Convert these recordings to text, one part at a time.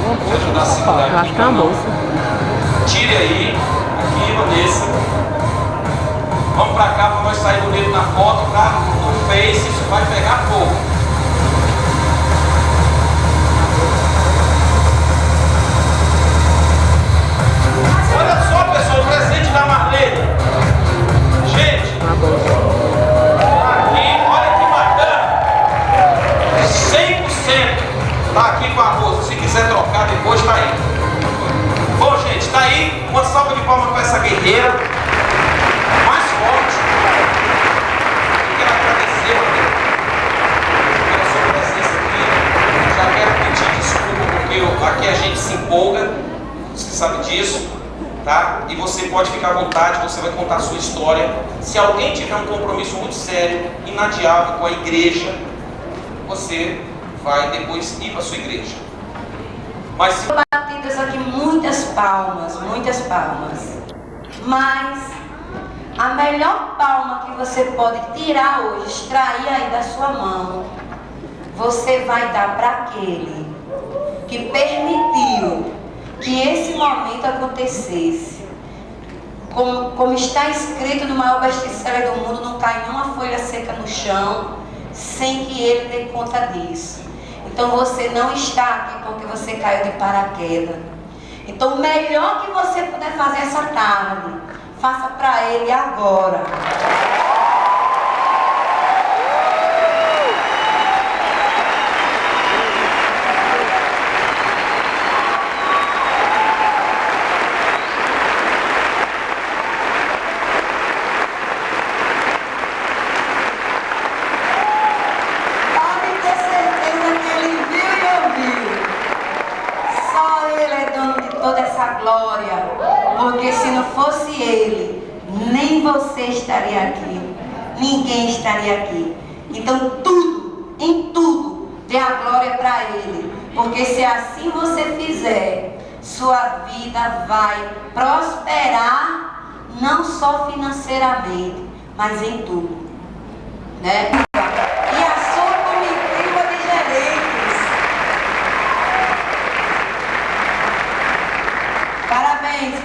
Vou ajudar a segurar aqui. Eu acho que é uma bolsa. Tire aí, aqui, Vanessa. Vamos pra cá para nós sair bonito na foto, tá? No Face, isso vai pegar fogo. Olha só, pessoal, o presente da Marlene. Gente, aqui, olha que bacana. 100% tá aqui com a moça. Se quiser trocar depois, tá aí. Bom, gente, tá aí. Uma salva de palmas para essa guerreira. Mais forte. Eu quero agradecer, Marlene, pela sua presença aqui. Já quero pedir desculpa, porque aqui a gente se empolga. Você sabe disso. Tá? E você pode ficar à vontade, você vai contar a sua história. Se alguém tiver um compromisso muito sério, inadiável com a igreja, você vai depois ir para a sua igreja. Mas se... Batidas aqui muitas palmas, mas a melhor palma que você pode tirar hoje, extrair aí da sua mão, você vai dar para aquele que permitiu que esse momento acontecesse. Como está escrito no maior best-seller do mundo, não cai nenhuma folha seca no chão sem que ele dê conta disso. Então você não está aqui porque você caiu de paraquedas. Então o melhor que você puder fazer essa tarde, faça para ele agora. Glória, porque se não fosse ele, nem você estaria aqui, ninguém estaria aqui. Então tudo, em tudo, dê a glória para ele, porque se assim você fizer, sua vida vai prosperar, não só financeiramente, mas em tudo, né? E a sua comitiva de gerentes.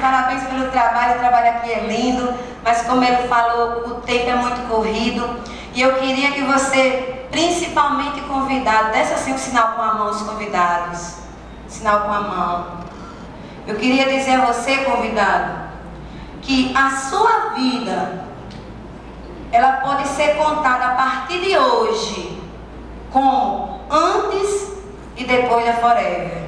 Parabéns pelo trabalho, o trabalho aqui é lindo, mas como ele falou, o tempo é muito corrido, e eu queria que você, principalmente convidado, desse assim um sinal com a mão, os convidados, sinal com a mão. Eu queria dizer a você, convidado, que a sua vida, ela pode ser contada a partir de hoje, como antes e depois da Forever.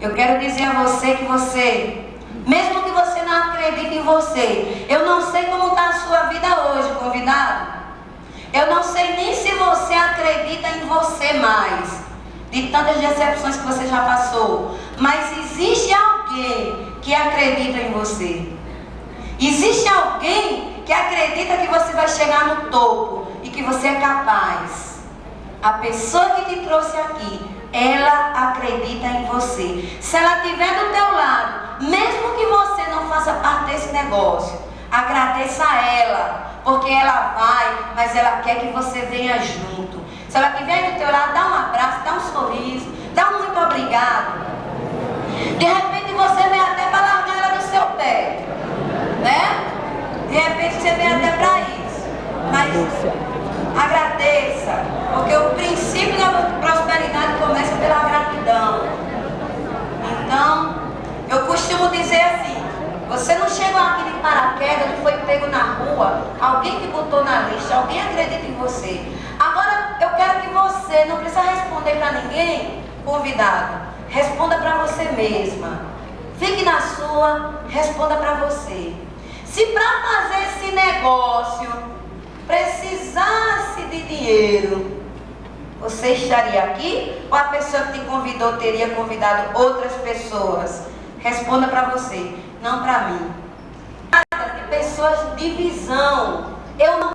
Eu quero dizer a você que você, mesmo que você não acredite em você, eu não sei como está a sua vida hoje, convidado. Eu não sei nem se você acredita em você mais, de tantas decepções que você já passou. Mas existe alguém que acredita em você. Existe alguém que acredita que você vai chegar no topo e que você é capaz. A pessoa que te trouxe aqui, ela acredita em você. Se ela estiver do teu lado, mesmo que você não faça parte desse negócio, agradeça a ela, porque ela vai, mas ela quer que você venha junto. Se ela estiver do teu lado, dá um abraço, dá um sorriso, dá um muito obrigado. De repente você vem até para largar ela do seu pé, né? De repente você vem até para isso. Mas agradeça, porque o princípio da prosperidade começa pela gratidão. Então, eu costumo dizer assim, você não chegou aqui de paraquedas, não foi pego na rua, alguém te botou na lista, alguém acredita em você. Agora, eu quero que você, não precisa responder para ninguém, convidado, responda para você mesma. Fique na sua, responda para você. Se para fazer esse negócio precisasse de dinheiro, você estaria aqui? Ou a pessoa que te convidou teria convidado outras pessoas? Responda para você, não para mim. De pessoas de visão. Eu não